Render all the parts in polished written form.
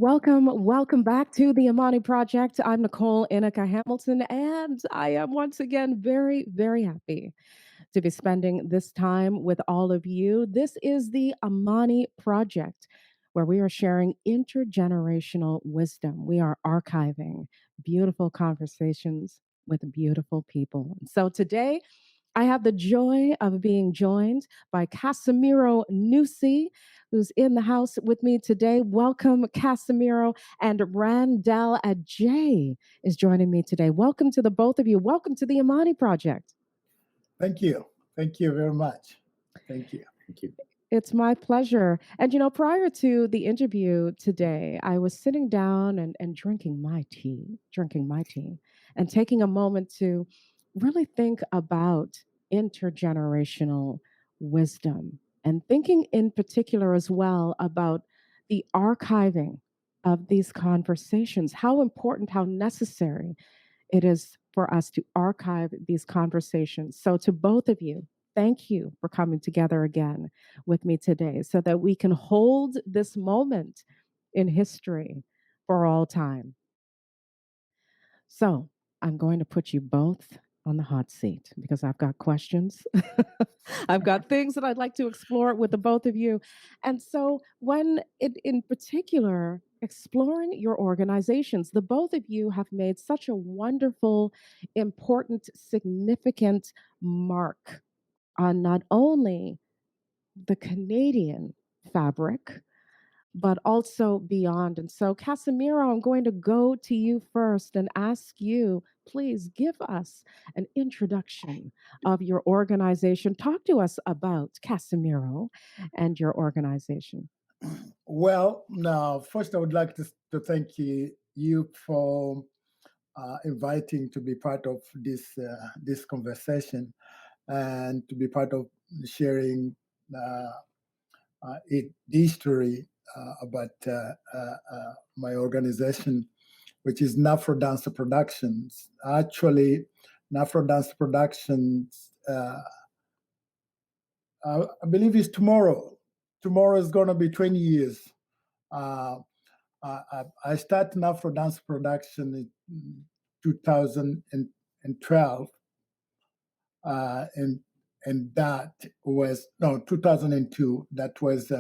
Welcome back to the AMANI Project. I'm Nicole Inica Hamilton, and I am once again very, very happy to be spending this time with all of you. This is the AMANI Project, where we are sharing intergenerational wisdom. We are archiving beautiful conversations with beautiful people. So today, I have the joy of being joined by Casimiro Nhussi, who's in the house with me today. Welcome, Casimiro. And Randell Adjei is joining me today. Welcome to the both of you. Welcome to the Amani Project. Thank you. Thank you very much. Thank you. Thank you. It's my pleasure. And prior to the interview today, I was sitting down and drinking my tea, and taking a moment to really think about intergenerational wisdom and thinking in particular as well about the archiving of these conversations, how important, how necessary it is for us to archive these conversations. So, to both of you, thank you for coming together again with me today so that we can hold this moment in history for all time. So, I'm going to put you both on the hot seat because I've got questions. I've got things that I'd like to explore with the both of you. And so, when it, in particular, exploring your organizations, the both of you have made such a wonderful, important, significant mark on not only the Canadian fabric, but also beyond. And so, Casimiro, I'm going to go to you first and ask you, please give us an introduction of your organization. Talk to us about Casimiro and your organization. Well, now, first, I would like to thank you for inviting to be part of this conversation and to be part of sharing the history about my organization, which is NAFRO Dance Productions. Actually, NAFRO Dance Productions, I believe it's tomorrow. Tomorrow is going to be 20 years. I started NAFRO Dance Production in 2012, and that was, no, 2002. That was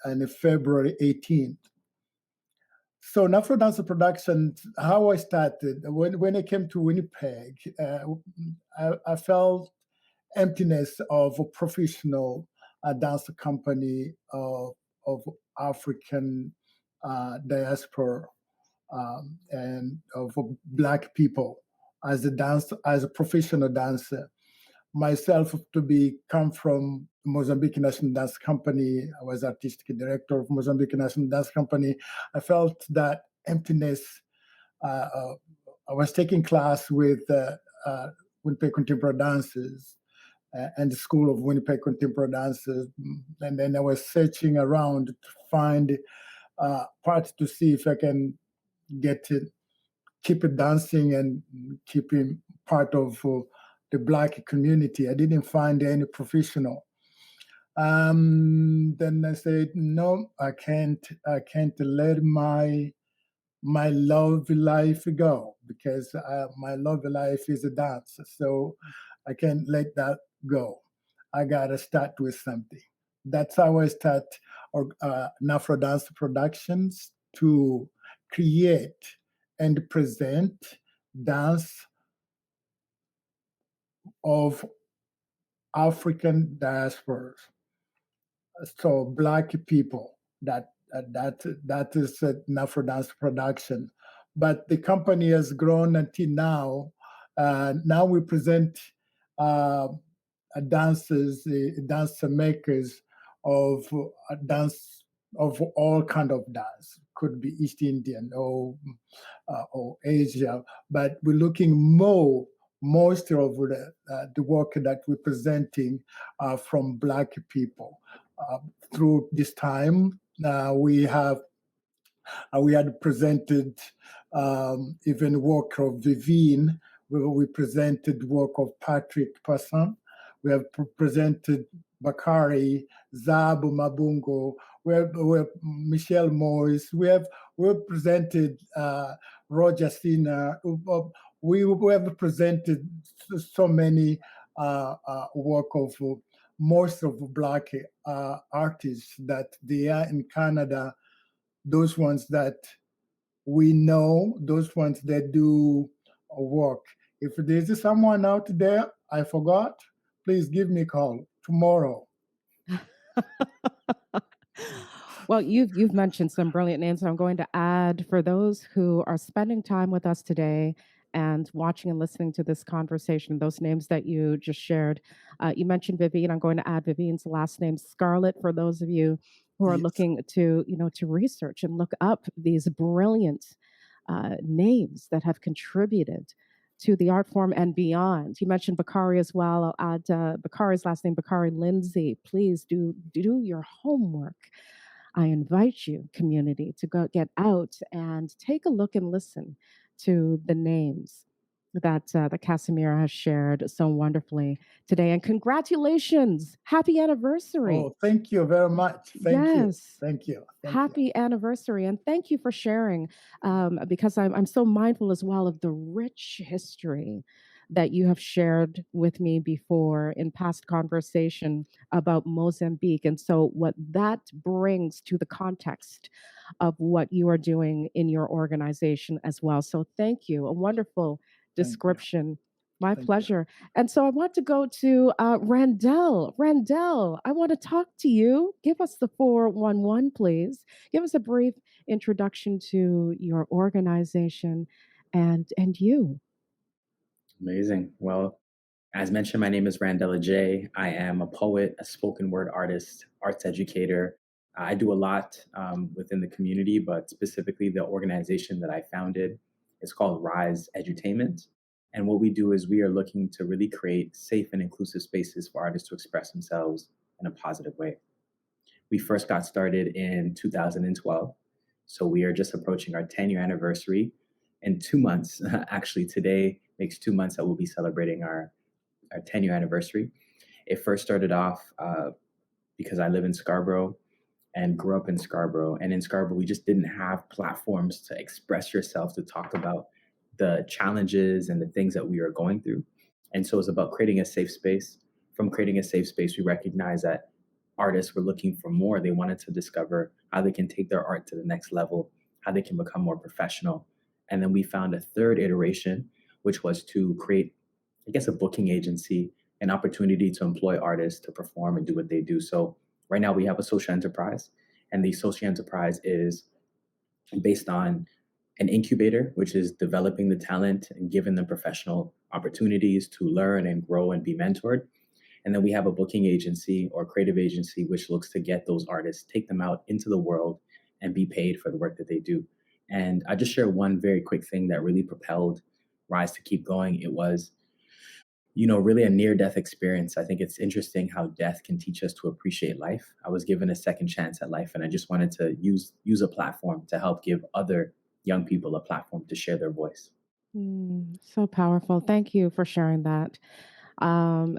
on February 18th. So NAFRO Dance Production, how I started, when I came to Winnipeg, I felt emptiness of a professional dance company of African diaspora and of Black people as a professional dancer. Myself to come from Mozambique National Dance Company. I was artistic director of Mozambique National Dance Company. I felt that emptiness. I was taking class with Winnipeg Contemporary Dancers and the School of Winnipeg Contemporary Dancers, and then I was searching around to find parts to see if I can keep it dancing and keeping part of the Black community. I didn't find any professional. Then I said, no, I can't let my love life go because my love life is a dance. So I can't let that go. I gotta start with something. That's how I start NAFRO Dance Productions to create and present dance of African diasporas. So Black people, that is NAFRO Dance Production. But the company has grown until now. Now we present dancers, dance makers of dance of all kind of dance. Could be East Indian or Asia, but we're looking most of the work that we're presenting from Black people. Through this time, we had presented even work of Vivine. We presented work of Patrick Passan. We have presented Bakari, Zabu Mabungo. we have Michelle Morris. We have presented Roger Sina. We have presented so many work of most of Black artists that they are in Canada. Those ones that we know, those ones that do work. If there's someone out there I forgot, please give me a call tomorrow. Well, you've mentioned some brilliant names. I'm going to add for those who are spending time with us today and watching and listening to this conversation, those names that you just shared. You mentioned Vivian. I'm going to add Vivian's last name, Scarlett, for those of you who are Yes, looking to, to research and look up these brilliant names that have contributed to the art form and beyond. You mentioned Bakari as well. I'll add Bakari's last name, Bakari Lindsay. Please do your homework. I invite you, community, to go get out and take a look and listen to the names that Casimiro has shared so wonderfully today. And congratulations! Happy anniversary! oh, thank you very much. Thank you. Yes. Thank you. Thank you. Happy anniversary, and thank you for sharing. Because I'm so mindful as well of the rich history that you have shared with me before in past conversation about Mozambique, and so what that brings to the context of what you are doing in your organization as well. So thank you. A wonderful Thank you. description. My Thank you. pleasure. And so I want to go to Randell. Randell, I want to talk to you. Give us the 411, please. Give us a brief introduction to your organization and you. Amazing. Well, as mentioned, my name is Randell Adjei. I am a poet, a spoken word artist, arts educator. I do a lot within the community, but specifically the organization that I founded is called Rise Edutainment. And what we do is we are looking to really create safe and inclusive spaces for artists to express themselves in a positive way. We first got started in 2012. So we are just approaching our 10-year anniversary in 2 months. Actually, today makes 2 months that we'll be celebrating our 10-year anniversary. It first started off because I live in Scarborough and grew up in Scarborough. And in Scarborough, we just didn't have platforms to express yourself, to talk about the challenges and the things that we are going through. And so it's about creating a safe space. From creating a safe space, we recognize that artists were looking for more. They wanted to discover how they can take their art to the next level, how they can become more professional. And then we found a third iteration, which was to create, I guess, a booking agency, an opportunity to employ artists to perform and do what they do. So right now we have a social enterprise, and the social enterprise is based on an incubator, which is developing the talent and giving them professional opportunities to learn and grow and be mentored. And then we have a booking agency or creative agency, which looks to get those artists, take them out into the world and be paid for the work that they do. And I just share one very quick thing that really propelled Rise to keep going. It was, really a near death experience. I think it's interesting how death can teach us to appreciate life. I was given a second chance at life, and I just wanted to use a platform to help give other young people a platform to share their voice. So powerful. Thank you for sharing that.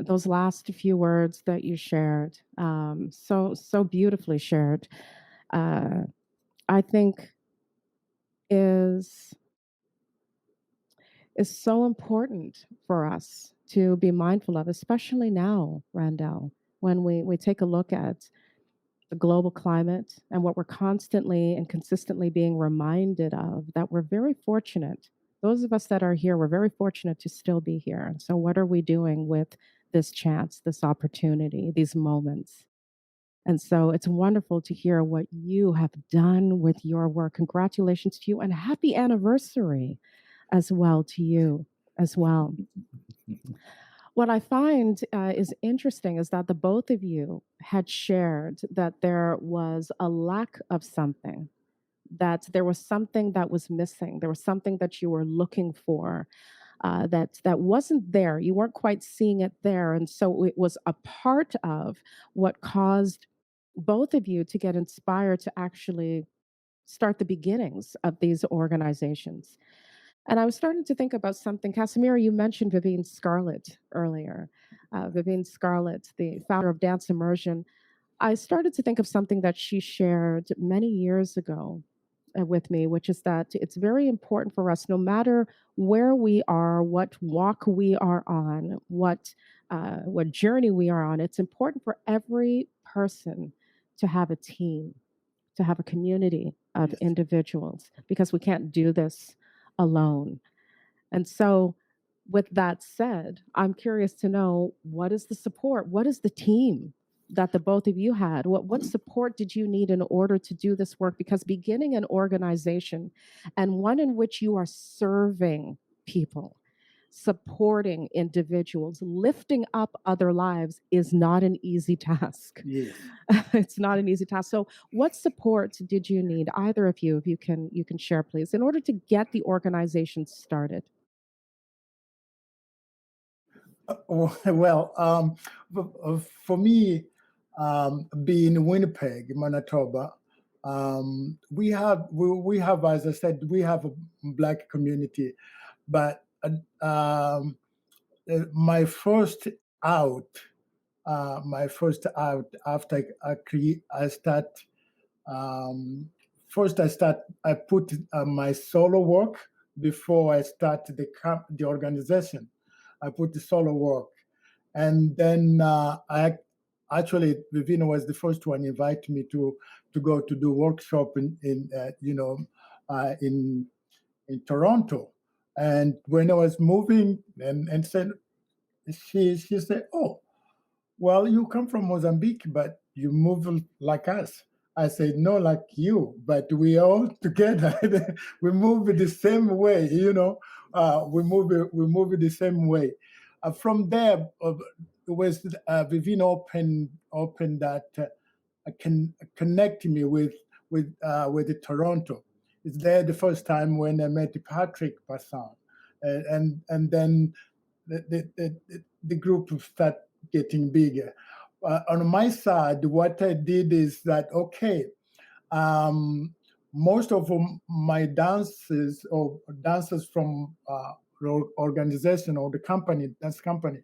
Those last few words that you shared, so beautifully shared. Uh, I think is is so important for us to be mindful of, especially now, Randall, when we take a look at the global climate and what we're constantly and consistently being reminded of, that we're very fortunate. Those of us that are here, we're very fortunate to still be here. And so, what are we doing with this chance, this opportunity, these moments? And so, it's wonderful to hear what you have done with your work. Congratulations to you and happy anniversary as well to you as well. What I find is interesting is that the both of you had shared that there was a lack of something, that there was something that was missing, there was something that you were looking for, that wasn't there. You weren't quite seeing it there, and so it was a part of what caused both of you to get inspired to actually start the beginnings of these organizations. And I was starting to think about something. Casimiro, you mentioned Vivian Scarlett earlier. Vivian Scarlett, the founder of Dance Immersion. I started to think of something that she shared many years ago with me, which is that it's very important for us, no matter where we are, what walk we are on, what journey we are on. It's important for every person to have a team, to have a community of Yes. individuals, because we can't do this alone. And so, with that said, I'm curious to know, what is the support? What is the team that the both of you had? What support did you need in order to do this work? Because beginning an organization, and one in which you are serving people, supporting individuals, lifting up other lives, is not an easy task. Yes. It's not an easy task. So what support did you need, either of you, if you can share, please, in order to get the organization started? Well, for me, being in Winnipeg, Manitoba, we have, as I said, we have a Black community, but my first out, after I start. Um, First, I put my solo work before I start the organization. I put the solo work, and then I actually Vivino was the first one invite me to go to do workshop in in Toronto. And when I was moving, and said she said, "Oh, well, you come from Mozambique, but you move like us." I said, "No, like you, but we all together. We move it the same way, you know. We move it the same way." From there, it was Vivine open that can connect me with the Toronto. It's there the first time when I met Patrick Passan, and then the group start getting bigger. On my side, what I did is that, okay, most of my dances or dancers from organization or the company, dance company,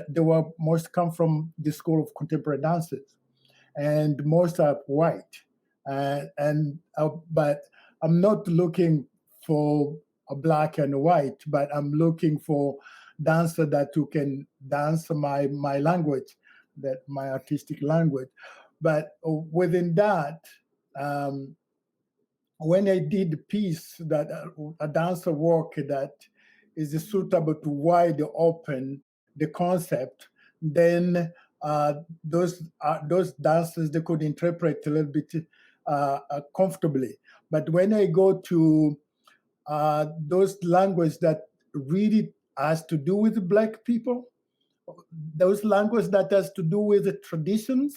they were most come from the School of Contemporary Dances, and most are white. But I'm not looking for a black and white, but I'm looking for dancer that who can dance my language, that my artistic language. But within that, um, when I did the piece that a dancer work that is suitable to wide open the concept, then those dancers, they could interpret a little bit comfortably. But when I go to those language that really has to do with Black people, those language that has to do with the traditions,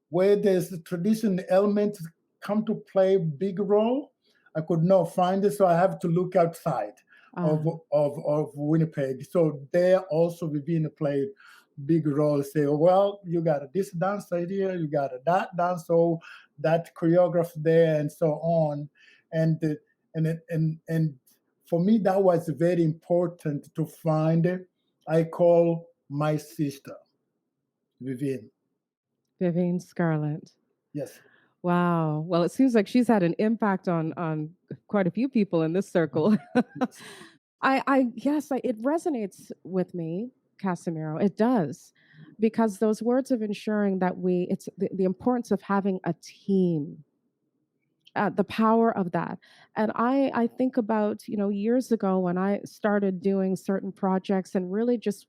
where there's the tradition elements come to play a big role, I could not find it, so I have to look outside Uh, of Winnipeg. So there also Vivina played big role. Say, well, you got this dance idea, you got that dance, so that choreograph there, and so on, and and for me that was very important to find. I call my sister Vivian. Vivian Scarlett. Yes. Wow. Well, it seems like she's had an impact on quite a few people in this circle. Yes. It resonates with me, Casimiro. It does, because those words of ensuring that it's the importance of having a team, the power of that. And I think about, years ago when I started doing certain projects, and really just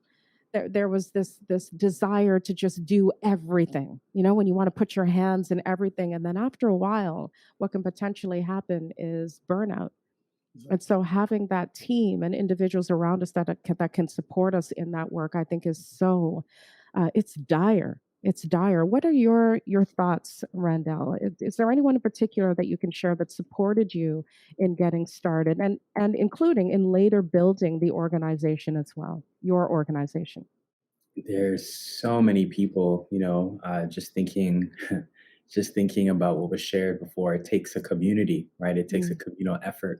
there was this desire to just do everything, when you want to put your hands in everything, and then after a while, what can potentially happen is burnout. And so having that team and individuals around us that can support us in that work, I think, is so it's dire. It's dire. What are your thoughts, Randell? Is there anyone in particular that you can share that supported you in getting started, and including in later building the organization as well, your organization? There's so many people, just thinking, just thinking about what was shared before. It takes a community, right? It takes a Mm. communal effort.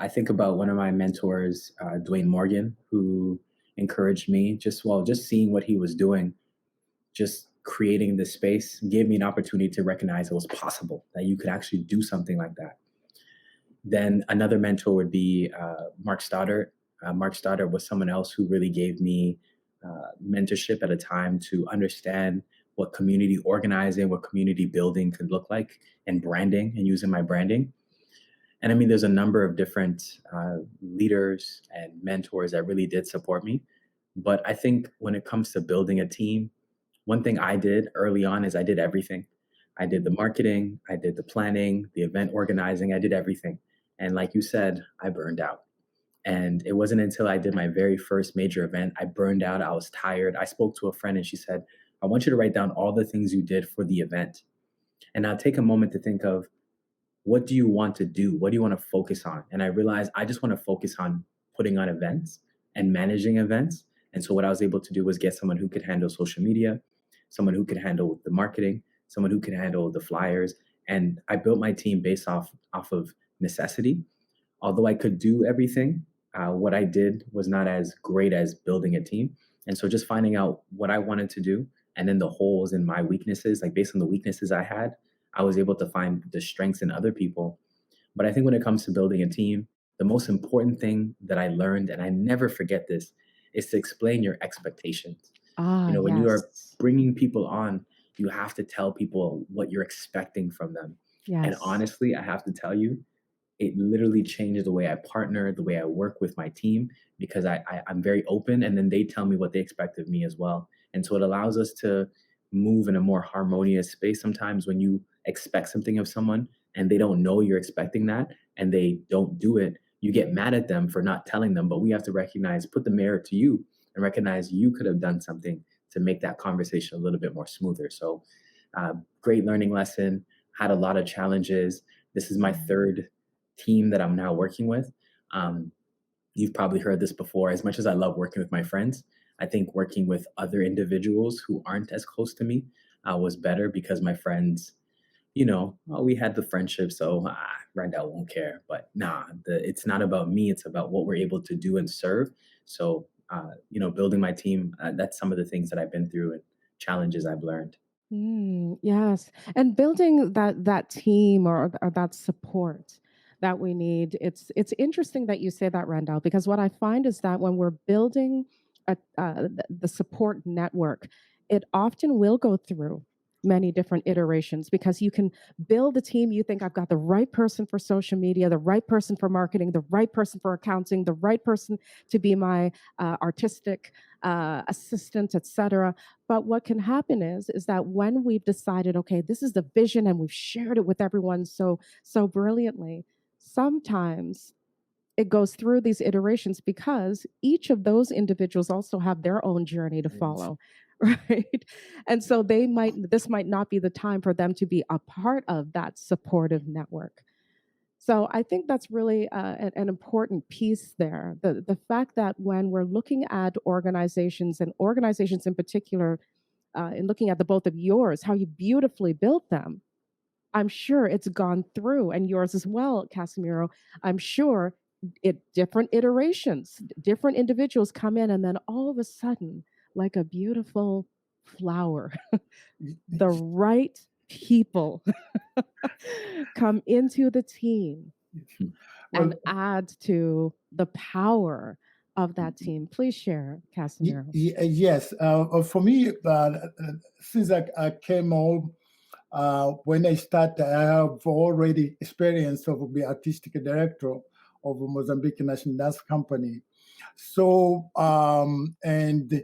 I think about one of my mentors, Dwayne Morgan, who encouraged me, just seeing what he was doing, just creating this space gave me an opportunity to recognize it was possible, that you could actually do something like that. Then another mentor would be Mark Stoddard. Mark Stoddard was someone else who really gave me mentorship at a time to understand what community organizing, what community building could look like, and branding, and using my branding. And I mean, there's a number of different leaders and mentors that really did support me. But I think when it comes to building a team, one thing I did early on is I did everything. I did the marketing, I did the planning, the event organizing, I did everything. And like you said, I burned out. And it wasn't until I did my very first major event, I burned out, I was tired. I spoke to a friend and she said, I want you to write down all the things you did for the event. And now take a moment to think of, what do you want to do? What do you want to focus on? And I realized I just want to focus on putting on events and managing events. And so what I was able to do was get someone who could handle social media, someone who could handle the marketing, someone who could handle the flyers. And I built my team based off of necessity. Although I could do everything, what I did was not as great as building a team. And so just finding out what I wanted to do and then the holes in my weaknesses, like based on the weaknesses I had, I was able to find the strengths in other people. But I think when it comes to building a team, the most important thing that I learned, and I never forget this, is to explain your expectations. Ah, When you are yes. bringing people on, you have to tell people what you're expecting from them. And Yes. honestly, I have to tell you, it literally changed the way I partner, the way I work with my team, because I'm very open, and then they tell me what they expect of me as well. And so it allows us to move in a more harmonious space. Sometimes when you expect something of someone and they don't know you're expecting that and they don't do it, you get mad at them for not telling them. But we have to recognize, put the mirror to you and recognize you could have done something to make that conversation a little bit more smoother. So great learning lesson, had a lot of challenges. This is my third team that I'm now working with. Um, you've probably heard this before. As much as I love working with my friends, I think working with other individuals who aren't as close to me was better, because my friends, we had the friendship, so Randall won't care. But nah, it's not about me. It's about what we're able to do and serve. So, building my team, that's some of the things that I've been through and challenges I've learned. Yes, and building that team or that support that we need. It's interesting that you say that, Randall, because what I find is that when we're building the support network, it often will go through many different iterations because you can build a team. You think I've got the right person for social media, the right person for marketing, the right person for accounting, the right person to be my artistic assistant, etc. But what can happen is that when we've decided, okay, this is the vision, and we've shared it with everyone so brilliantly, sometimes it goes through these iterations because each of those individuals also have their own journey to Right. follow, right? And so this might not be the time for them to be a part of that supportive network. So I think that's really an important piece there. The fact that when we're looking at organizations, and organizations in particular, in looking at the both of yours, how you beautifully built them, I'm sure it's gone through, and yours as well, Casimiro. I'm sure different iterations, different individuals come in, and then all of a sudden, like a beautiful flower, the right people come into the team Well, and add to the power of that team. Please share, Casimiro. yes. For me, since I came home, when I started, I have already experience of the artistic director of Mozambique National Dance Company. So, and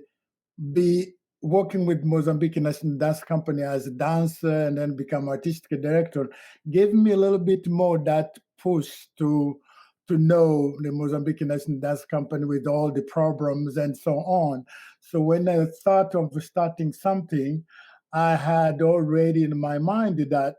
be working with Mozambique National Dance Company as a dancer and then become artistic director gave me a little bit more that push to know the Mozambique National Dance Company with all the programs and so on. So when I thought of starting something, I had already in my mind that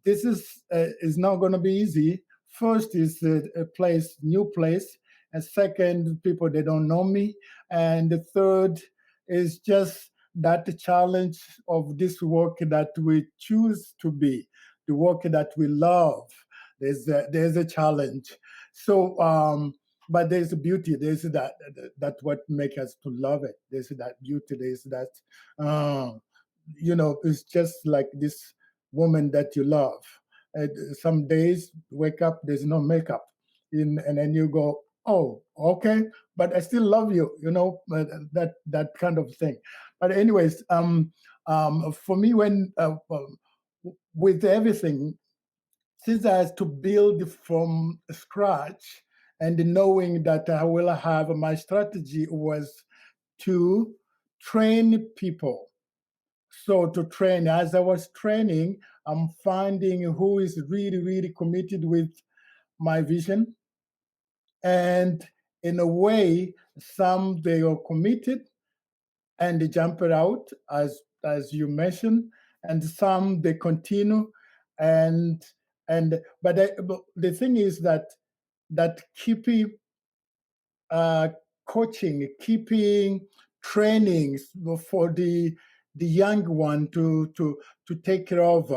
this is not going to be easy. First is a place, new place, and second, people they don't know me, and the third is just that the challenge of this work that we choose to be, the work that we love. There's a challenge. So but there's a beauty. There's that what makes us to love it. There's that beauty. There's that, uh, it's just like this woman that you love. And some days wake up, there's no makeup, and then you go, oh, okay, but I still love you. That kind of thing. But anyways, for me, when with everything, since I had to build from scratch, and knowing that I will have, my strategy was to train people. So to train, as I was training, I'm finding who is really, really committed with my vision. And in a way, some they are committed and they jump it out, as you mentioned, and some they continue. And but the thing is that keeping uh, coaching, keeping trainings for the young one to take care of.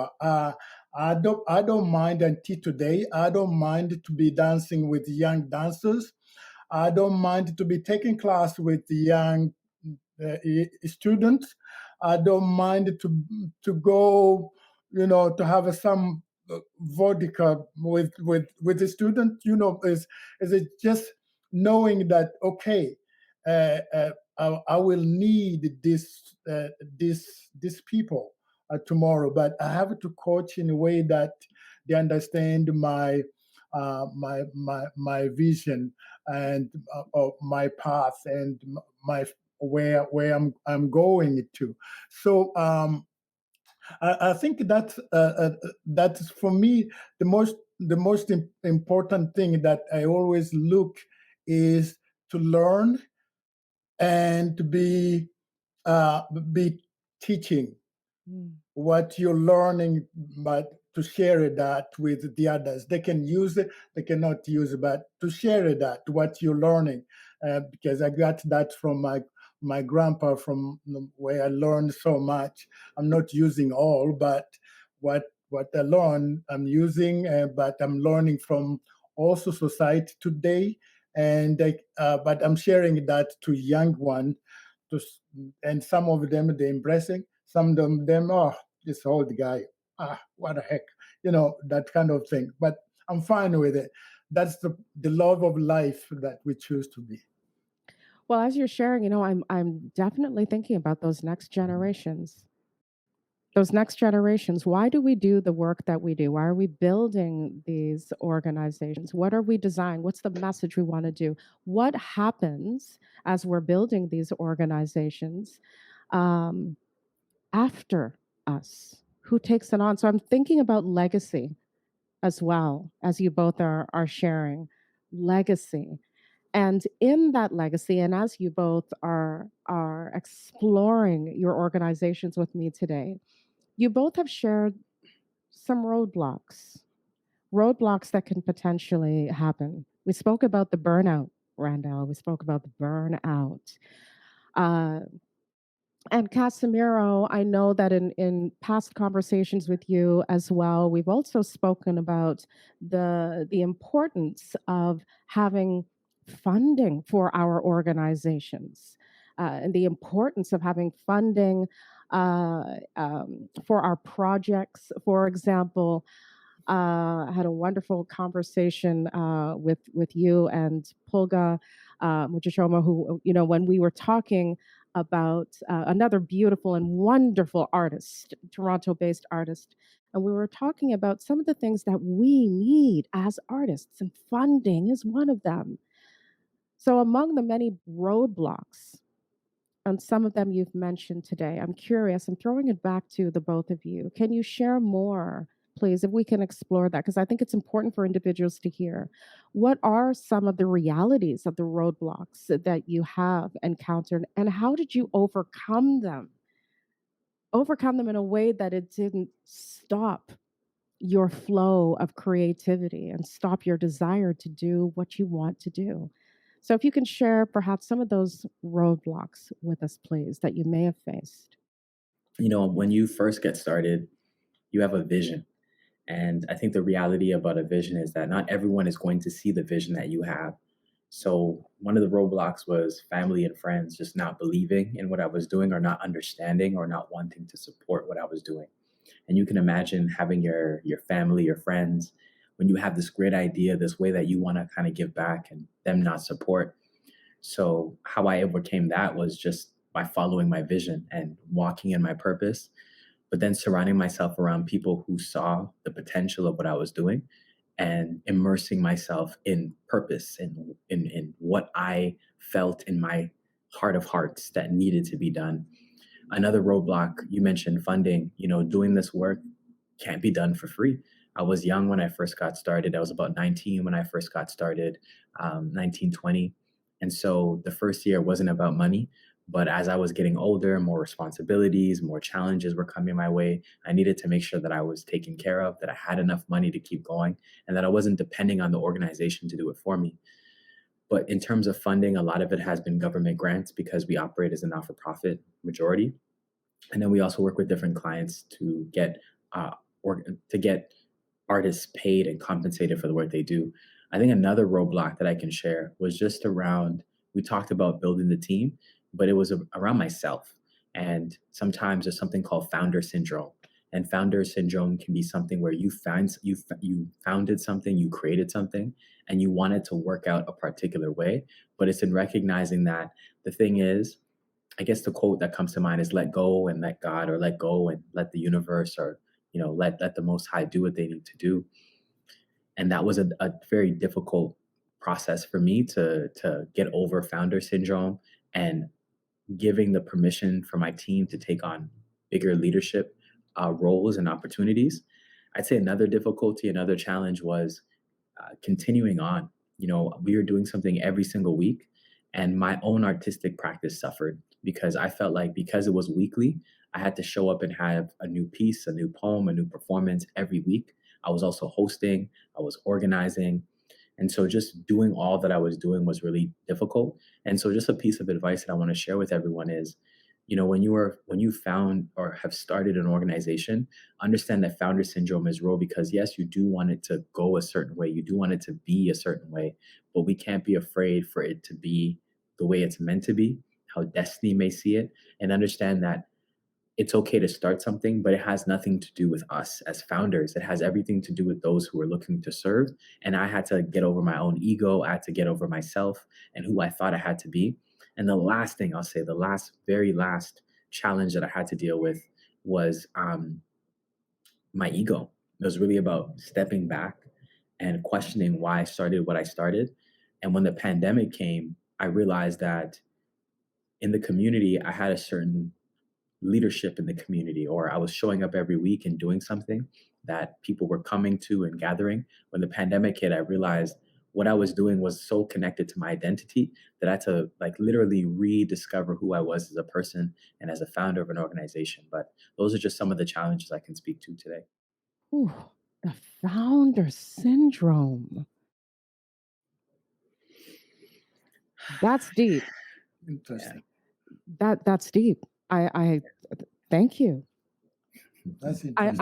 I don't mind until today. I don't mind to be dancing with young dancers. I don't mind to be taking class with young students. I don't mind to go, to have some vodka with the student. Is it just knowing that, okay, I will need these people tomorrow, but I have to coach in a way that they understand my vision and of my path and my where I'm going to. So I think that's for me the most important thing that I always look is to learn and to be teaching Mm. what you're learning, but to share that with the others. They can use it, they cannot use it, but to share that what you're learning, because I got that from my grandpa, from where I learned so much. I'm not using all, but what I learned, I'm using, but I'm learning from also society today, and but I'm sharing that to young one, to, and some of them they're embracing, some of them, oh, this old guy, what the heck, that kind of thing. But I'm fine with it. That's the love of life that we choose to be. Well, as you're sharing, I'm definitely thinking about those next generations. Those next generations, why do we do the work that we do? Why are we building these organizations? What are we designing? What's the message we want to do? What happens as we're building these organizations um, after us? Who takes it on? So I'm thinking about legacy as well, as you both are sharing legacy. And in that legacy, and as you both are exploring your organizations with me today, you both have shared some roadblocks that can potentially happen. We spoke about the burnout, Randall. We spoke about the burnout. Uh, and Casimiro, I know that in past conversations with you as well, we've also spoken about the importance of having funding for our organizations, and the importance of having funding for our projects. For example, I had a wonderful conversation with you and Pulga Mujishoma, who, when we were talking about another beautiful and wonderful artist, Toronto-based artist, and we were talking about some of the things that we need as artists, and funding is one of them. So among the many roadblocks, and some of them you've mentioned today, I'm curious, I'm throwing it back to the both of you. Can you share more, please, if we can explore that? Because I think it's important for individuals to hear. What are some of the realities of the roadblocks that you have encountered, and how did you overcome them? Overcome them in a way that it didn't stop your flow of creativity and stop your desire to do what you want to do. So, if you can share perhaps some of those roadblocks with us, please, that you may have faced. When you first get started, you have a vision. And I think the reality about a vision is that not everyone is going to see the vision that you have. So one of the roadblocks was family and friends just not believing in what I was doing, or not understanding, or not wanting to support what I was doing. And you can imagine having your family, your friends, when you have this great idea, this way that you want to kind of give back, and them not support. So how I overcame that was just by following my vision and walking in my purpose, but then surrounding myself around people who saw the potential of what I was doing, and immersing myself in purpose, in what I felt in my heart of hearts that needed to be done. Another roadblock, you mentioned funding. Doing this work can't be done for free. I was young when I first got started. I was about 19 when I first got started, 19, 20. And so the first year wasn't about money. But as I was getting older, more responsibilities, more challenges were coming my way. I needed to make sure that I was taken care of, that I had enough money to keep going, and that I wasn't depending on the organization to do it for me. But in terms of funding, a lot of it has been government grants because we operate as a not-for-profit majority. And then we also work with different clients to get uh, or to get artists paid and compensated for the work they do. I think another roadblock that I can share was just around, we talked about building the team, but it was around myself. And sometimes there's something called founder syndrome. And founder syndrome can be something where you founded something, you created something, and you want it to work out a particular way. But it's in recognizing that the thing is, I guess the quote that comes to mind is let go and let God, or let go and let the universe, or let the most high do what they need to do. And that was a very difficult process for me to get over founder syndrome, and giving the permission for my team to take on bigger leadership roles and opportunities. I'd say another difficulty, another challenge was continuing on. We were doing something every single week, and my own artistic practice suffered because I felt like, because it was weekly, I had to show up and have a new piece, a new poem, a new performance every week. I was also hosting, I was organizing. And so just doing all that I was doing was really difficult. And so just a piece of advice that I want to share with everyone is, when you found or have started an organization, understand that founder syndrome is real, because yes, you do want it to go a certain way, you do want it to be a certain way, but we can't be afraid for it to be the way it's meant to be, how destiny may see it, and understand that it's okay to start something, but it has nothing to do with us as founders. It has everything to do with those who are looking to serve. And I had to get over my own ego. I had to get over myself and who I thought I had to be. And the last thing I'll say, the very last challenge that I had to deal with was my ego. It was really about stepping back and questioning why I started what I started. And when the pandemic came, I realized that in the community, I had a certain leadership in the community, or I was showing up every week and doing something that people were coming to and gathering. When the pandemic hit, I realized what I was doing was so connected to my identity that I had to, like, literally rediscover who I was as a person and as a founder of an organization. But those are just some of the challenges I can speak to today. Ooh, the founder syndrome. That's deep. Interesting. That's deep. I thank you. That's interesting.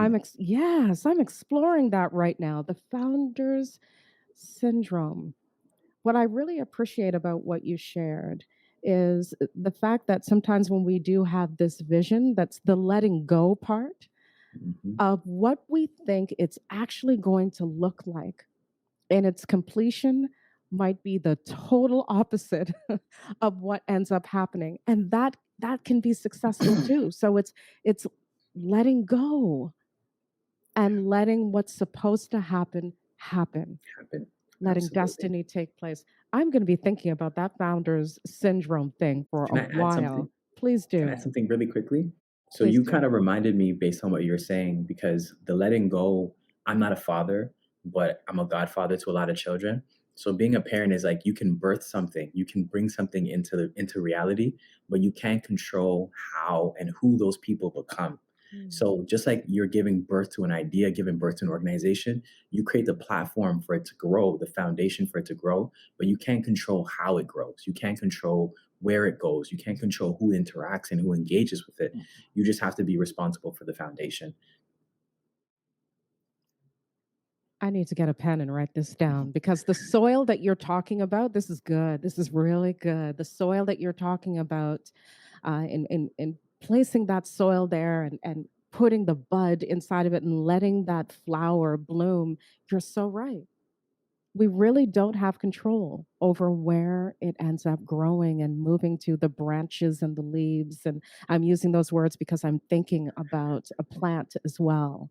I'm exploring that right now. The founder's syndrome. What I really appreciate about what you shared is the fact that sometimes when we do have this vision, that's the letting go part Mhm. of what we think it's actually going to look like, and its completion might be the total opposite of what ends up happening, and that can be successful too. So it's letting go and letting what's supposed to happen, Happen. letting Absolutely. destiny take place. I'm going to be thinking about that founder's syndrome thing for Can a I add something? while. Please Can I do. add something really quickly? So Please you do. kind of reminded me based on what you were saying, because the letting go, I'm not a father, but I'm a godfather to a lot of children. So being a parent is like, you can birth something, you can bring something into reality, but you can't control how and who those people become. Mm. So just like you're giving birth to an idea, giving birth to an organization, you create the platform for it to grow, the foundation for it to grow, but you can't control how it grows. You can't control where it goes. You can't control who interacts and who engages with it. You just have to be responsible for the foundation. I need to get a pen and write this down because the soil that you're talking about, this is good. This is really good. The soil that you're talking about, in placing that soil there and putting the bud inside of it and letting that flower bloom, you're so right. We really don't have control over where it ends up growing and moving to the branches and the leaves. And I'm using those words because I'm thinking about a plant as well.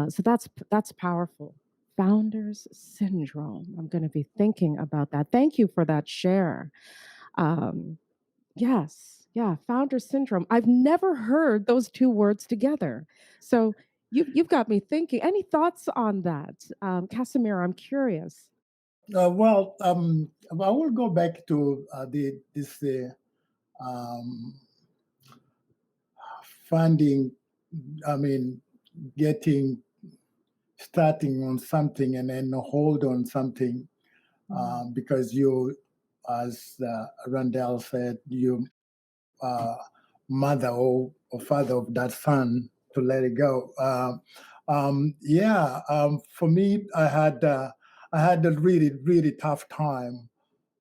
So that's powerful. Founders syndrome. I'm going to be thinking about that. Thank you for that share. Um, yes, yeah, founder syndrome. I've never heard those two words together. So you've got me thinking. Any thoughts on that, Casimiro? I'm curious. I will go back to this um, funding. I mean, getting starting on something and then hold on something because you, as Randell said, you mother or father of that son to let it go. For me, I had a really tough time.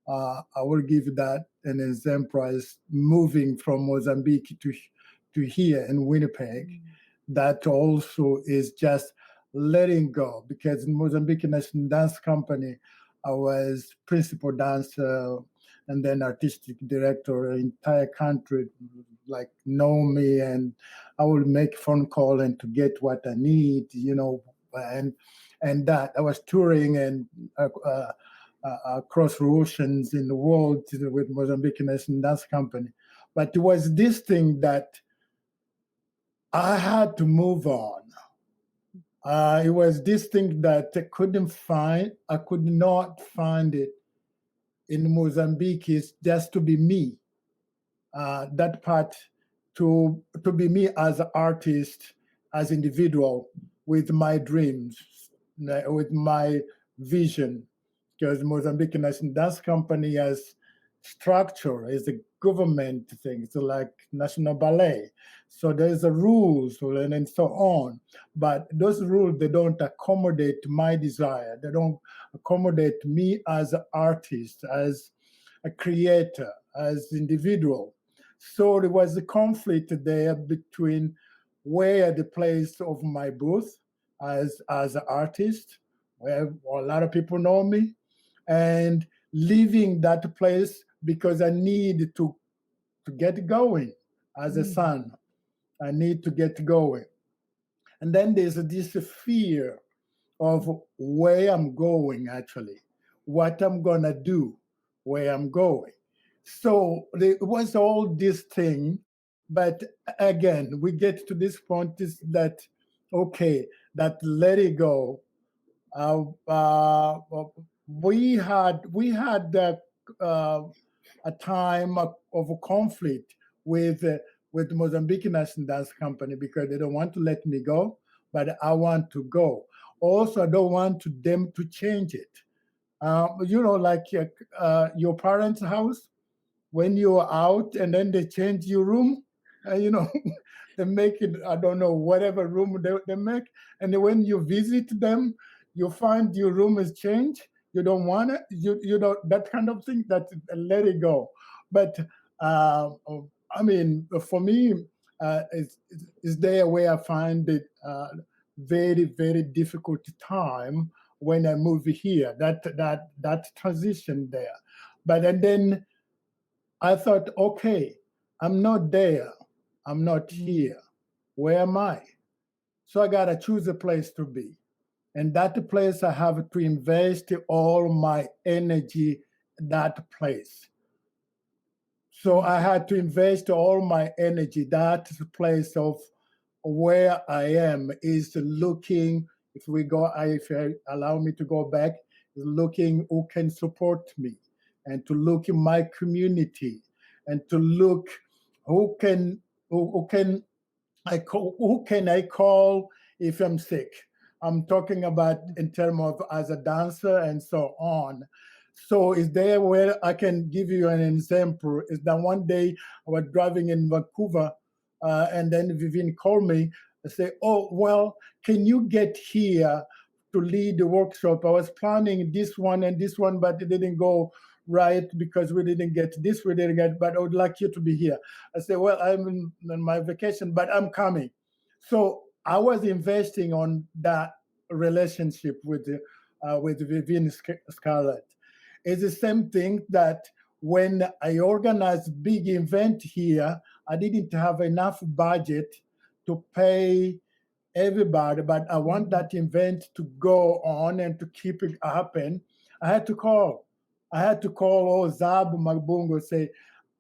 I will give that an example as moving from Mozambique to here in Winnipeg. That also is just letting go because in Mozambique National Dance Company, I was principal dancer and then artistic director. Entire country like know me, and I will make phone call and to get what I need, and that I was touring and across the oceans in the world with Mozambique National Dance Company. But it was this thing that I had to move on. It was this thing that I could not find it in Mozambique. Is just to be me. That part to be me as an artist, as individual, with my dreams, with my vision. Because Mozambique National Dance Company has structure, is a government thing. It's like national ballet. So there's a rules and so on. But those rules, they don't accommodate my desire. They don't accommodate me as an artist, as a creator, as individual. So there was a conflict there between where the place of my booth as an artist, where a lot of people know me, and leaving that place because I need to get going as a son. I need to get going. And then there's this fear of where I'm going, actually, what I'm going to do, where I'm going. So there was all this thing. But again, we get to this point is that, okay, that let it go. We had a time of a conflict with the Mozambique National Dance Company because they don't want to let me go, but I want to go. Also, I don't want them to change it. Like your parents' house, when you're out and then they change your room, they make it, I don't know, whatever room they make. And then when you visit them, you find your room is changed. You don't want it. You don't, that kind of thing, that let it go. But I mean, for me, it's there where I find it very, very difficult time when I move here, that transition there. But and then I thought, okay, I'm not there. I'm not here. Where am I? So I got to choose a place to be. And that place, I have to invest all my energy that place. So I had to invest all my energy. That place of where I am is looking, if you allow me to go back, is looking who can support me and to look in my community and to look who can who can I call if I'm sick. I'm talking about in terms of as a dancer and so on. So is there where I can give you an example? Is that one day I was driving in Vancouver and then Vivian called me and say, oh, well, can you get here to lead the workshop. I was planning this one and this one, but it didn't go right because we didn't get this, we didn't get, but I would like you to be here. I said, well, I'm on my vacation, but I'm coming. So I was investing on that relationship with Vivian Scarlett. It's the same thing that when I organized big event here, I didn't have enough budget to pay everybody, but I want that event to go on and to keep it happen. I had to call. Zab Magbungo, say,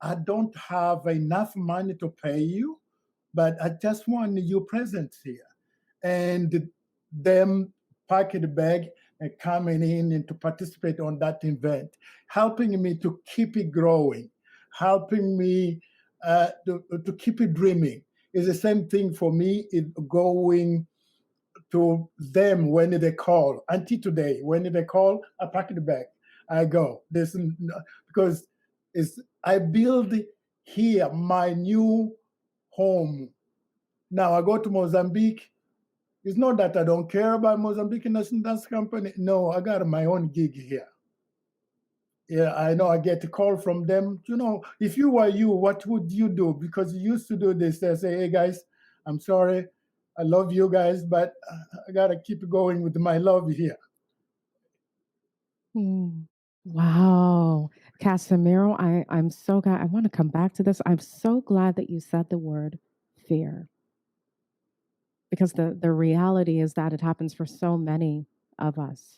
I don't have enough money to pay you, but I just want your presence here. And them packing the bag and coming in and to participate on that event, helping me to keep it growing, helping me to keep it dreaming. It's the same thing for me, going to them when they call. Until today, when they call, I pack the bag. I go. Because I build here my new home. Now I go to Mozambique. It's not that I don't care about Mozambique National Dance Company. No, I got my own gig here. Yeah, I know I get a call from them. If you were you, what would you do? Because you used to do this. They say, hey guys, I'm sorry. I love you guys, but I got to keep going with my love here. Wow. Casimiro, I'm so glad. I want to come back to this. I'm so glad that you said the word fear. Because the reality is that it happens for so many of us.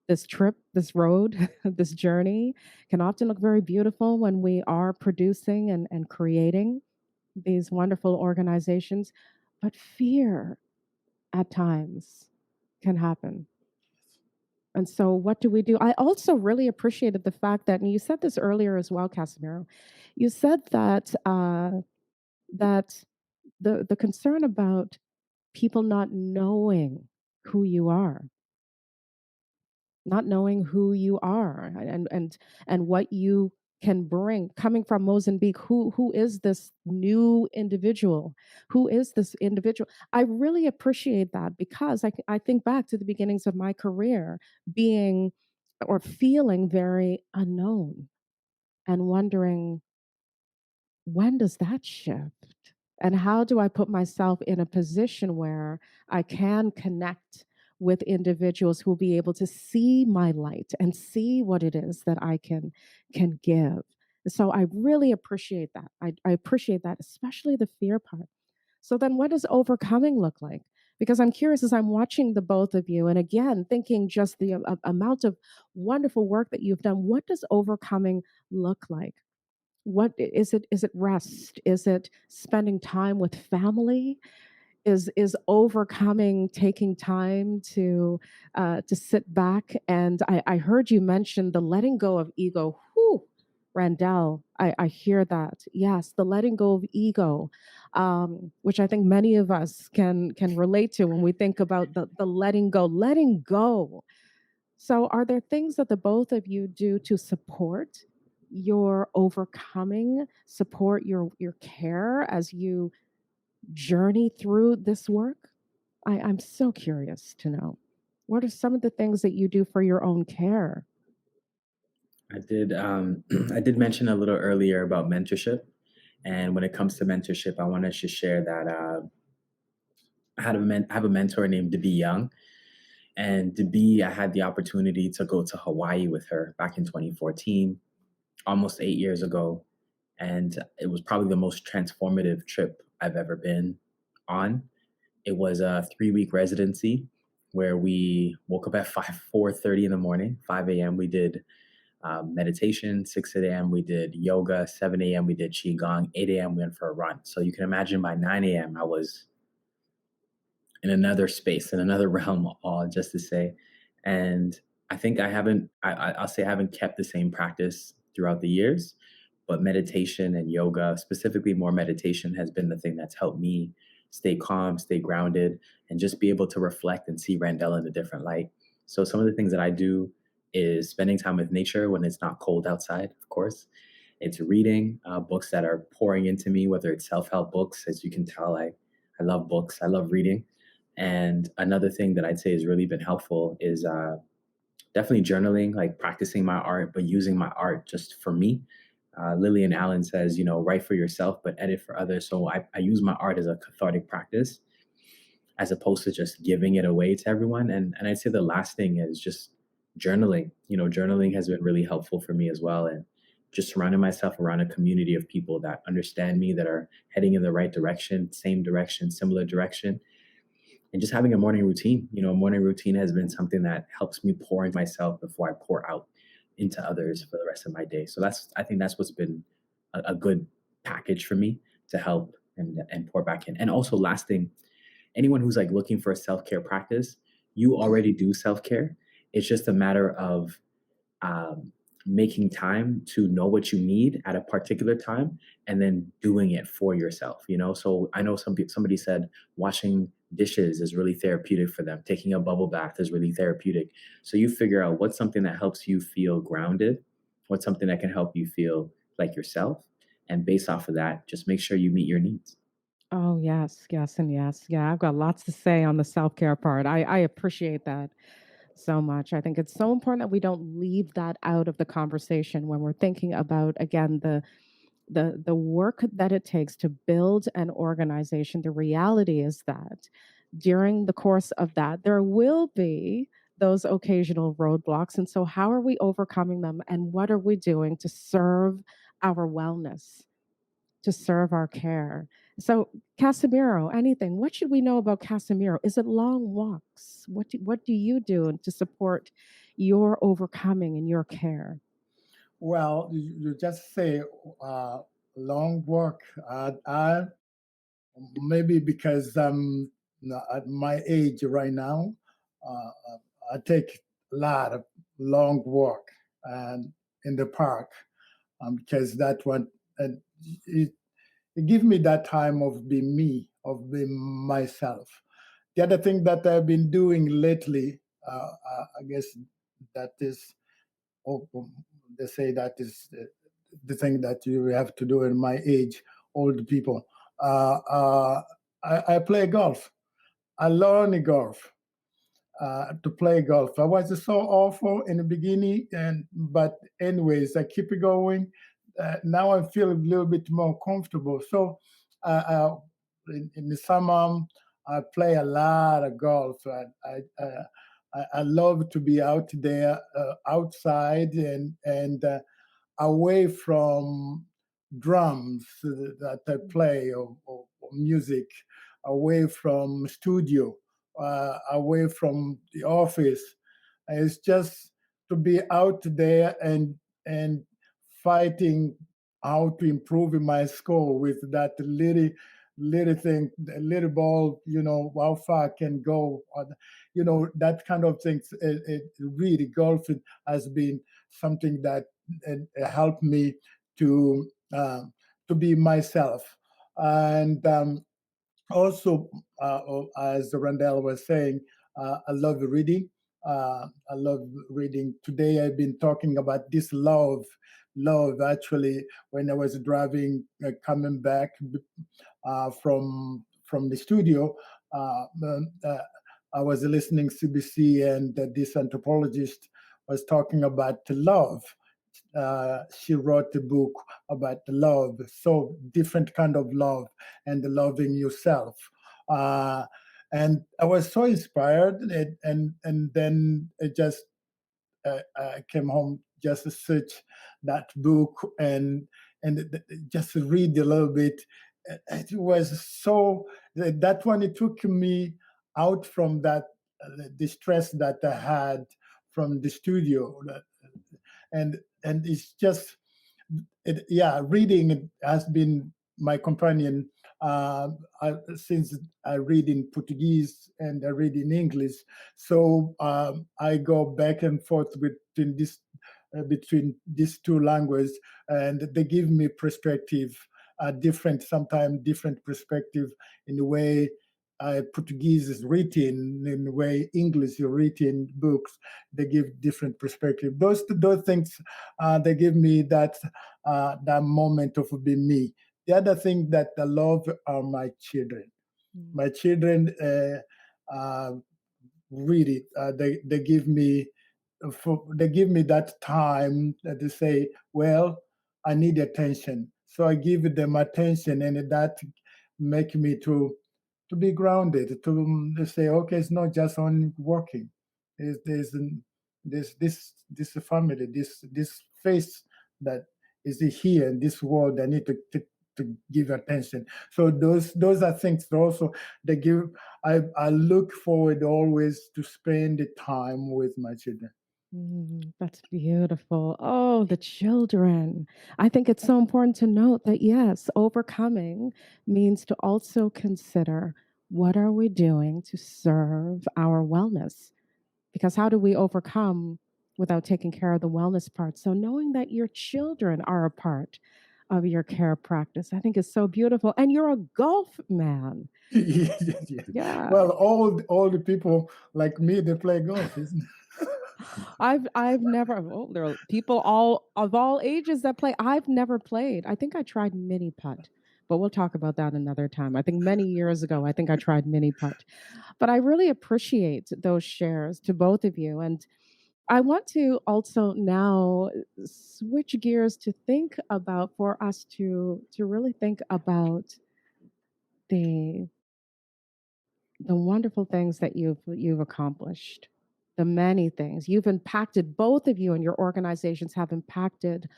This trip, this road, this journey can often look very beautiful when we are producing and creating these wonderful organizations, but fear at times can happen. And so, what do we do? I also really appreciated the fact that, and you said this earlier as well, Casimiro. You said that that the concern about people not knowing who you are, not knowing who you are, and what you can bring. Coming from Mozambique, who is this new individual? Who is this individual? I really appreciate that because I think back to the beginnings of my career, being or feeling very unknown and wondering, when does that shift? And how do I put myself in a position where I can connect with individuals who will be able to see my light and see what it is that I can give? So I really appreciate that. I appreciate that, especially the fear part. So then what does overcoming look like? Because I'm curious as I'm watching the both of you, and again, thinking just the amount of wonderful work that you've done, what does overcoming look like? What is it? Is it rest? Is it spending time with family? Is overcoming taking time to sit back? And I heard you mention the letting go of ego. Whew, Randell, I hear that. Yes, the letting go of ego, which I think many of us can relate to when we think about the letting go. Letting go. So, are there things that the both of you do to support your overcoming, support your care as you journey through this work? I'm so curious to know. What are some of the things that you do for your own care? I did. I did mention a little earlier about mentorship, and when it comes to mentorship, I want to just share that I have a mentor named Debbie Young, and Debbie, I had the opportunity to go to Hawaii with her back in 2014, almost 8 years ago, and it was probably the most transformative trip I've ever been on. It was a 3-week residency where we woke up at 4:30 in the morning, 5 a.m. We did meditation. 6 a.m. we did yoga. 7 a.m. we did qigong. 8 a.m. we went for a run. So you can imagine by 9 a.m. I was in another space, in another realm, all just to say. And I think I'll say I haven't kept the same practice throughout the years, but meditation and yoga, specifically more meditation, has been the thing that's helped me stay calm, stay grounded, and just be able to reflect and see Randell in a different light. So some of the things that I do is spending time with nature when it's not cold outside, of course. It's reading books that are pouring into me, whether it's self-help books. As you can tell, I love books. I love reading. And another thing that I'd say has really been helpful is definitely journaling, like practicing my art, but using my art just for me. Lillian Allen says, write for yourself, but edit for others. So I use my art as a cathartic practice as opposed to just giving it away to everyone. And I'd say the last thing is just journaling. Journaling has been really helpful for me as well. And just surrounding myself around a community of people that understand me, that are heading in the right direction, same direction, similar direction, and just having a morning routine. A morning routine has been something that helps me pour into myself before I pour out into others for the rest of my day. So I think that's what's been a good package for me to help and pour back in. And also, last thing, anyone who's like looking for a self-care practice, you already do self-care. It's just a matter of um, making time to know what you need at a particular time and then doing it for yourself. So I know somebody said washing dishes is really therapeutic for them, taking a bubble bath is really therapeutic. So you figure out what's something that helps you feel grounded, what's something that can help you feel like yourself, and based off of that, just make sure you meet your needs. Oh, yes, yes, and yes. Yeah, I've got lots to say on the self care part. I appreciate that so much. I think it's so important that we don't leave that out of the conversation when we're thinking about, again, the work that it takes to build an organization. The reality is that during the course of that, there will be those occasional roadblocks. And so, how are we overcoming them? And what are we doing to serve our wellness, to serve our care? So, Casimiro, anything? What should we know about Casimiro? Is it long walks? What do you do to support your overcoming and your care? Well, you just say long walk. I maybe because I'm at my age right now, I take a lot of long walk and in the park because that one and it, it gives me that time of being me, of being myself. The other thing that I've been doing lately, I guess that is, oh, they say that is the thing that you have to do in my age, old people. Uh, uh, I play golf. I learned golf to play golf. I was so awful in the beginning, but anyways, I keep it going. Now I feel a little bit more comfortable. So in the summer, I play a lot of golf. I love to be out there, outside, and away from drums that I play or music, away from studio, away from the office. It's just to be out there and fighting how to improve in my score with that little thing, the little ball, how far I can go, that kind of things. It really golf has been something that helped me to to be myself. And also, as Randell was saying, I love reading. I love reading. Today, I've been talking about this love. Actually, when I was driving, coming back from the studio, I was listening CBC, and this anthropologist was talking about love. She wrote a book about love, so different kind of love and loving yourself. Uh, and I was so inspired, and then it just I came home just to search that book and just to read a little bit. It was so that one. It took me out from that the stress that I had from the studio, and it's just yeah, reading has been my companion since I read in Portuguese and I read in English. So I go back and forth between these two languages, and they give me perspective, different, sometimes different perspective in the way Portuguese is written, in the way English is written, books. They give different perspective. Those things they give me that moment of being me. The other thing that I love are my children. Mm. My children, uh, really they give me that time to say, well, I need attention, so I give them attention, and that make me to be grounded, to say, okay, it's not just on working. There's this family, this face that is here in this world. I need to give attention. So those are things that also they give. I look forward always to spend the time with my children. That's beautiful. Oh, the children. I think it's so important to note that yes, overcoming means to also consider what are we doing to serve our wellness? Because how do we overcome without taking care of the wellness part? So knowing that your children are a part of your care practice, I think is so beautiful. And you're a golf man. Yes, yes. Yeah. Well, all the people like me, they play golf, isn't it? I've never well, there are people all of all ages that play. I've never played. I think I tried mini putt, but we'll talk about that another time. I think many years ago, I think I tried mini putt. But I really appreciate those shares to both of you. And I want to also now switch gears to think about for us to really think about the the wonderful things that you've accomplished, the many things you've impacted. Both of you and your organizations have impacted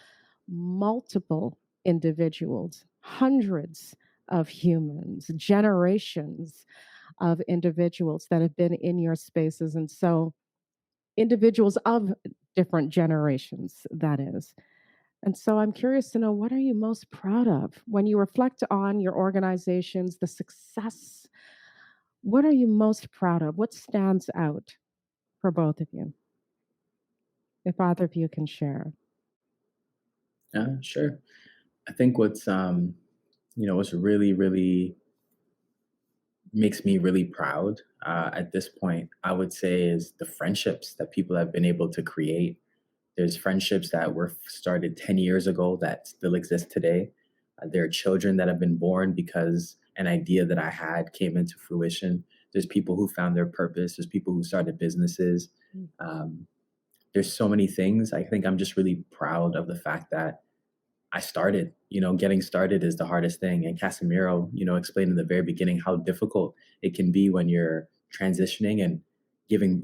multiple individuals, hundreds of humans, generations of individuals that have been in your spaces. And so individuals of different generations, that is. And so I'm curious to know, what are you most proud of when you reflect on your organizations, the success? What are you most proud of? What stands out for both of you? If either of you can share. Sure. I think what's really makes me really proud at this point, I would say, is the friendships that people have been able to create. There's friendships that were started 10 years ago that still exist today. There are children that have been born because an idea that I had came into fruition. There's people who found their purpose. There's people who started businesses. Mm. There's so many things. I think I'm just really proud of the fact that I started. Getting started is the hardest thing. And Casimiro, explained in the very beginning how difficult it can be when you're transitioning and giving,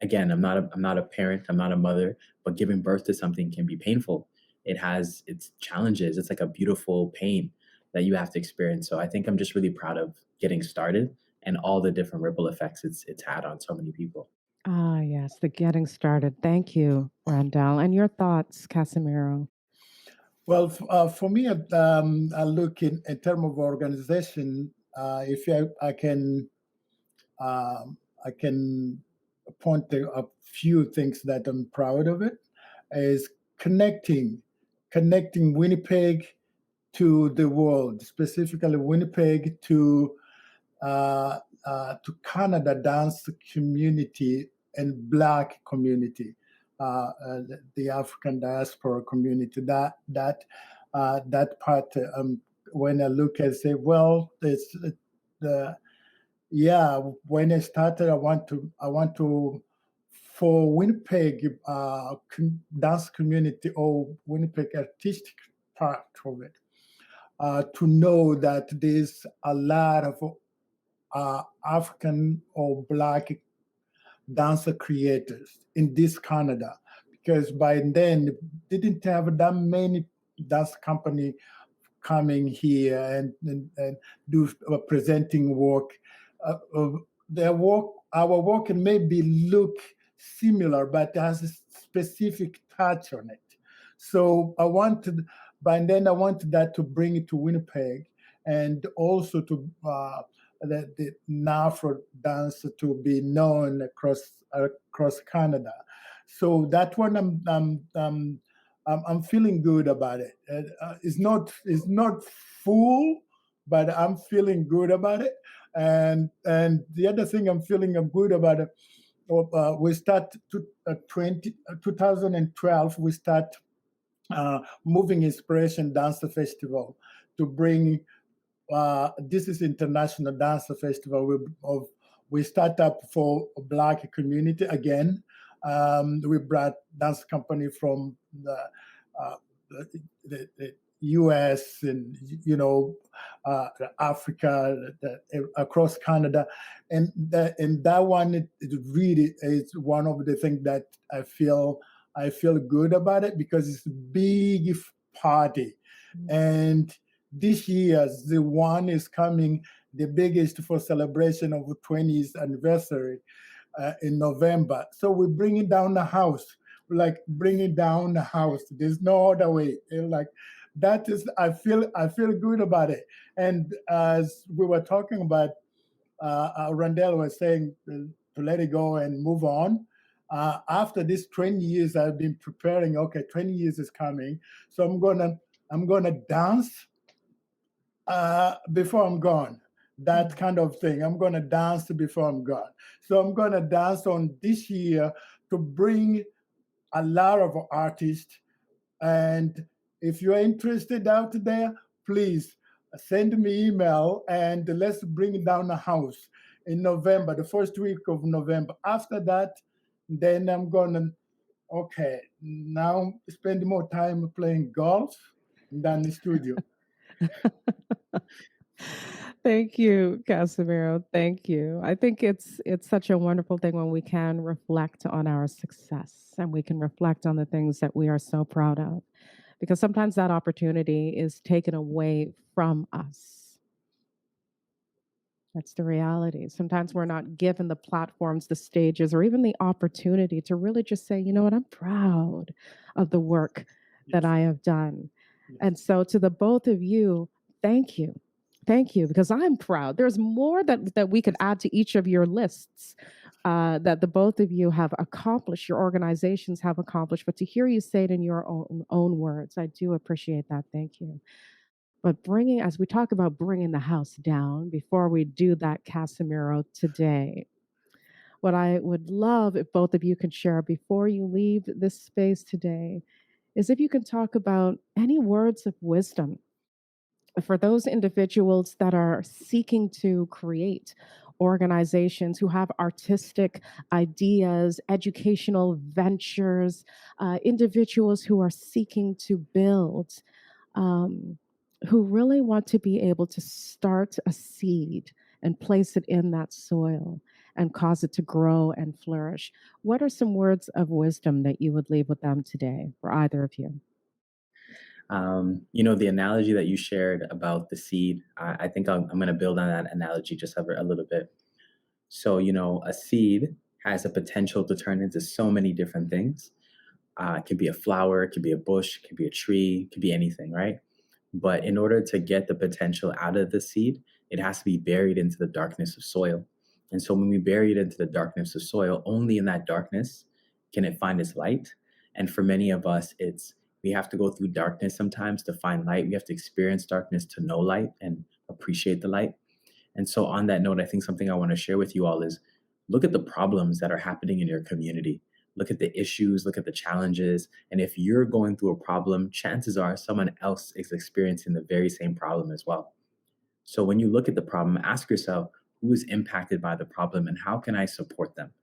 again, I'm not a parent, I'm not a mother, but giving birth to something can be painful. It has its challenges. It's like a beautiful pain that you have to experience. So I think I'm just really proud of getting started and all the different ripple effects it's had on so many people. Ah, yes, the getting started. Thank you, Randall. And your thoughts, Casimiro? Well, for me, I look in terms of organization. If I can point to a few things that I'm proud of it, is connecting Winnipeg to the world, specifically Winnipeg to Canada dance community and Black community, the African diaspora community. That part, when I look and say, well, it's the yeah. When I started, I want to for Winnipeg dance community or Winnipeg artistic part of it, to know that there's a lot of African or Black dancer creators in this Canada, because by then they didn't have that many dance company coming here and do presenting work. Their work, our work can maybe look similar, but has a specific touch on it. So by then I wanted that to bring it to Winnipeg, and also to the NAFRO dance to be known across Canada. So that one I'm feeling good about it. It's not full, but I'm feeling good about it. And the other thing I'm feeling good about it. We start 2012. We start Moving Inspiration Dance Festival to bring. This is international dance festival of We start up for a Black community again. We brought dance company from uh, the U.S. and Africa, across Canada, and that one it really is one of the things that I feel good about it, because it's a big party, and this year's the one is coming, the biggest for celebration of the 20th anniversary in November. So we're bringing down the house. We're like bringing down the house. There's no other way. Like that is, I feel good about it. And as we were talking about, Randell was saying to let it go and move on. After this 20 years, I've been preparing. Okay, 20 years is coming, so I'm gonna dance before I'm gone. That kind of thing. I'm gonna dance before I'm gone. So I'm gonna dance on this year to bring a lot of artists. And if you're interested out there, please send me email and let's bring down the house in November, the first week of November. After that, then I'm gonna now spend more time playing golf than the studio. Thank you, Casimiro. Thank you. I think it's such a wonderful thing when we can reflect on our success and we can reflect on the things that we are so proud of, because sometimes that opportunity is taken away from us. That's the reality. Sometimes we're not given the platforms, the stages, or even the opportunity to really just say, you know what, I'm proud of the work that I have done. And so, to the both of you, thank you. Thank you, because I'm proud. There's more that we could add to each of your lists that the both of you have accomplished, your organizations have accomplished. But to hear you say it in your own words, I do appreciate that. Thank you. But as we talk about bringing the house down, before we do that, Casimiro, today, what I would love if both of you could share before you leave this space today is if you can talk about any words of wisdom for those individuals that are seeking to create organizations, who have artistic ideas, educational ventures, individuals who are seeking to build, um, who really want to be able to start a seed and place it in that soil and cause it to grow and flourish. What are some words of wisdom that you would leave with them today, for either of you? The analogy that you shared about the seed, I think I'm going to build on that analogy just a little bit. So, a seed has a potential to turn into so many different things. It could be a flower, it could be a bush, it could be a tree, it could be anything, right? But in order to get the potential out of the seed, it has to be buried into the darkness of soil. And so when we bury it into the darkness of soil, only in that darkness can it find its light. And for many of us, we have to go through darkness sometimes to find light. We have to experience darkness to know light and appreciate the light. And so on that note, I think something I want to share with you all is look at the problems that are happening in your community. Look at the issues, look at the challenges. And if you're going through a problem, chances are someone else is experiencing the very same problem as well. So when you look at the problem, ask yourself, who is impacted by the problem and how can I support them?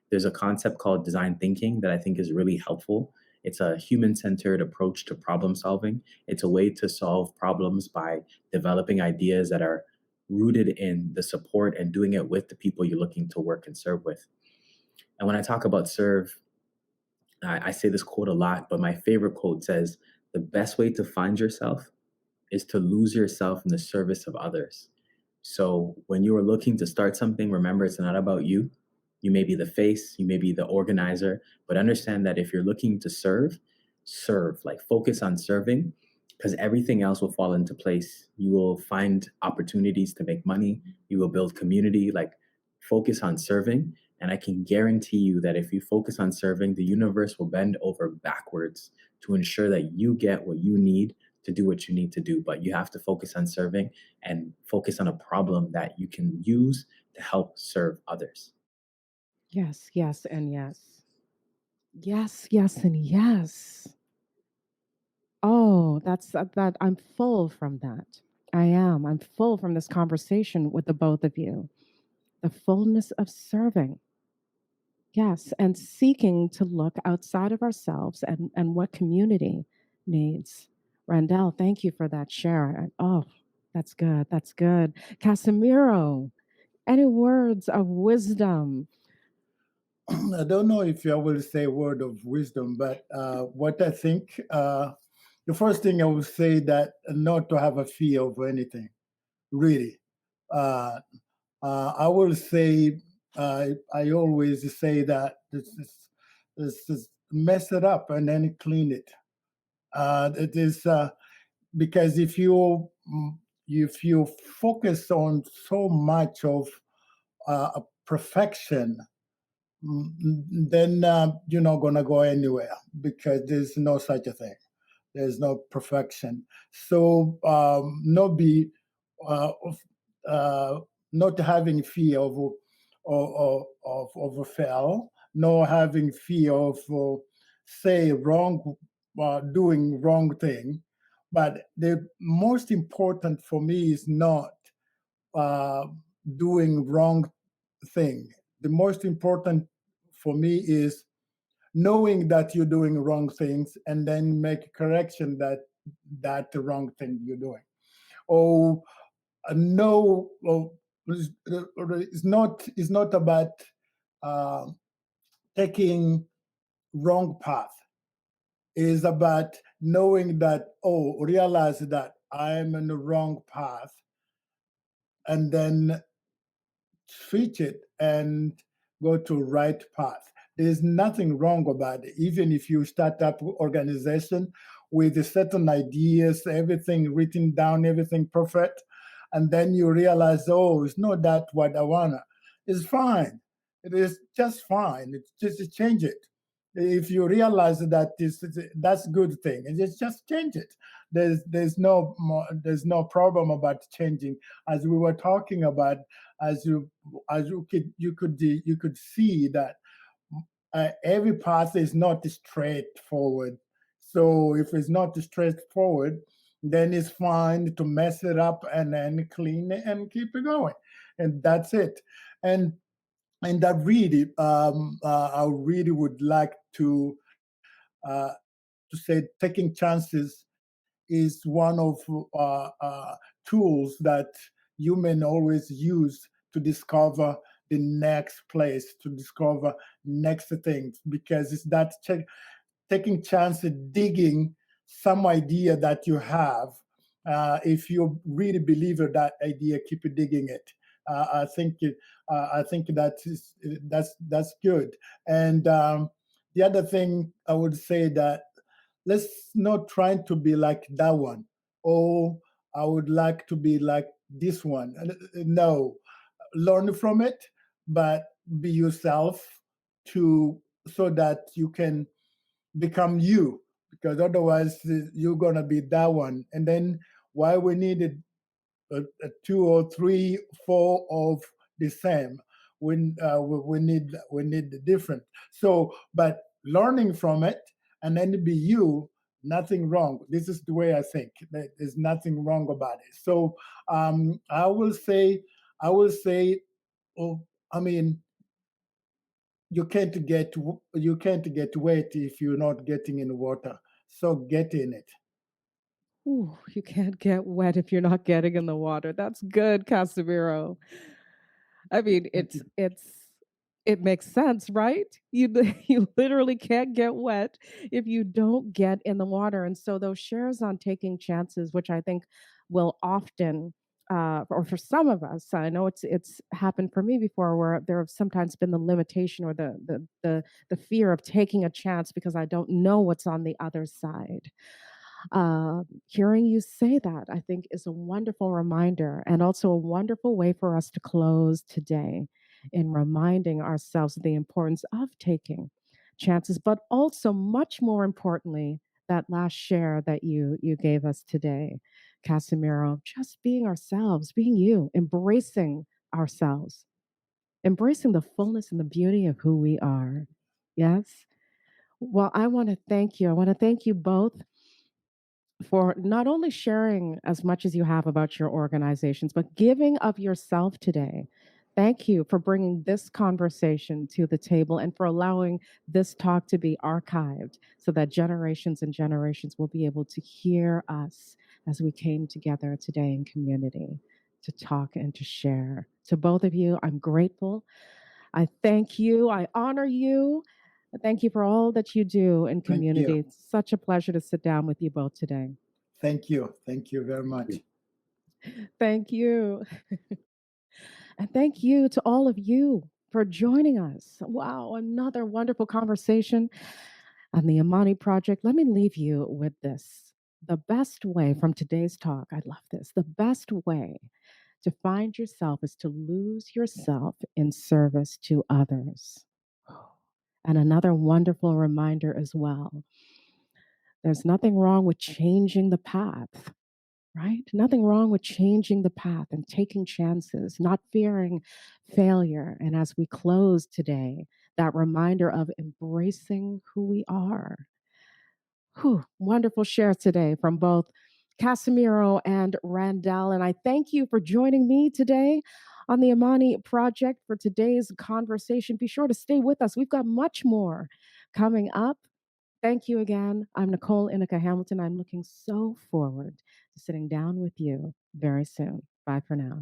There's a concept called design thinking that I think is really helpful. It's a human-centered approach to problem solving. It's a way to solve problems by developing ideas that are rooted in the support and doing it with the people you're looking to work and serve with. And when I talk about serve, I say this quote a lot, but my favorite quote says, the best way to find yourself is to lose yourself in the service of others. So when you are looking to start something, remember it's not about you. You may be the face, you may be the organizer, but understand that if you're looking to serve, like focus on serving, because everything else will fall into place. You will find opportunities to make money. You will build community, like focus on serving. And I can guarantee you that if you focus on serving, the universe will bend over backwards to ensure that you get what you need to do what you need to do. But you have to focus on serving and focus on a problem that you can use to help serve others. Yes, yes, and yes. Yes, yes, and yes. Oh, that I'm full from that. I am. I'm full from this conversation with the both of you. the fullness of serving. Yes, and seeking to look outside of ourselves and what community needs. Randell, thank you for that share. Oh, that's good. That's good. Casimiro, any words of wisdom? I don't know if I will say a word of wisdom, but what I think, the first thing I would say that not to have a fear of anything, really. Uh, I will say, I always say that this is mess it up and then clean it. It is because if you focus on so much of perfection, then you're not going to go anywhere because there's no such a thing. There's no perfection. So uh, of, uh, not having fear of a fail, no having fear of say wrong, doing wrong thing. But the most important for me is not uh, doing wrong thing. The most important for me is knowing that you're doing wrong things and then make a correction that the wrong thing you're doing. Or no, well, it's not about uh, taking wrong path. It is about knowing that, oh, realize that I'm in the wrong path, and then switch it and go to right path. There's nothing wrong about it. Even if you start up organization with certain ideas, everything written down, everything perfect, and then you realize, oh, it's not that what I wanna. It's fine. It is just fine. It's just to change it. If you realize that that's a good thing, and just change it. There's no problem about changing, as we were talking about, as you could see that every path is not straightforward. So if it's not straightforward, then it's fine to mess it up and then clean it and keep it going, and that's it. And that really, I really would like uh, to say, taking chances is one of tools that human always use to discover the next place, to discover next things, because it's that taking chance at digging some idea that you have. If you really believe in that idea, keep digging it. I think that's good. And the other thing I would say that let's not try to be like that one. Oh, I would like to be like this one. No, learn from it, but be yourself to so that you can become you. Because otherwise, you're gonna be that one. And then why we needed two or three, four of the same. We need the different. So, but learning from it and then be you, nothing wrong. This is the way I think. There's nothing wrong about it. So I will say, oh, I mean, you can't get wet if you're not getting in the water. So get in it. Ooh, you can't get wet if you're not getting in the water. That's good, Casimiro. I mean, Thank you. it makes sense, right? You literally can't get wet if you don't get in the water. And so those shares on taking chances, which I think will often or for some of us, I know it's happened for me before, where there have sometimes been the limitation or the fear of taking a chance because I don't know what's on the other side. Hearing you say that, I think, is a wonderful reminder and also a wonderful way for us to close today in reminding ourselves of the importance of taking chances, but also, much more importantly, that last share that you gave us today, Casimiro, just being ourselves, being you, embracing ourselves, embracing the fullness and the beauty of who we are. Yes. Well, I want to thank you. I want to thank you both for not only sharing as much as you have about your organizations, but giving of yourself today. Thank you for bringing this conversation to the table and for allowing this talk to be archived so that generations and generations will be able to hear us as we came together today in community to talk and to share. To both of you, I'm grateful. I thank you. I honor you. Thank you for all that you do in Thank you. community. It's such a pleasure to sit down with you both today. Thank you. Thank you very much. Thank you. And thank you to all of you for joining us. Wow, another wonderful conversation on the Amani Project. Let me leave you with this. The best way from today's talk, I love this. The best way to find yourself is to lose yourself in service to others. And another wonderful reminder as well, there's nothing wrong with changing the path, right? Nothing wrong with changing the path and taking chances, not fearing failure. And as we close today, that reminder of embracing who we are. Whew, wonderful share today from both Casimiro and Randell. And I thank you for joining me today on the Amani Project for today's conversation. Be sure to stay with us. We've got much more coming up. Thank you again. I'm Nicole Inica Hamilton. I'm looking so forward to sitting down with you very soon. Bye for now.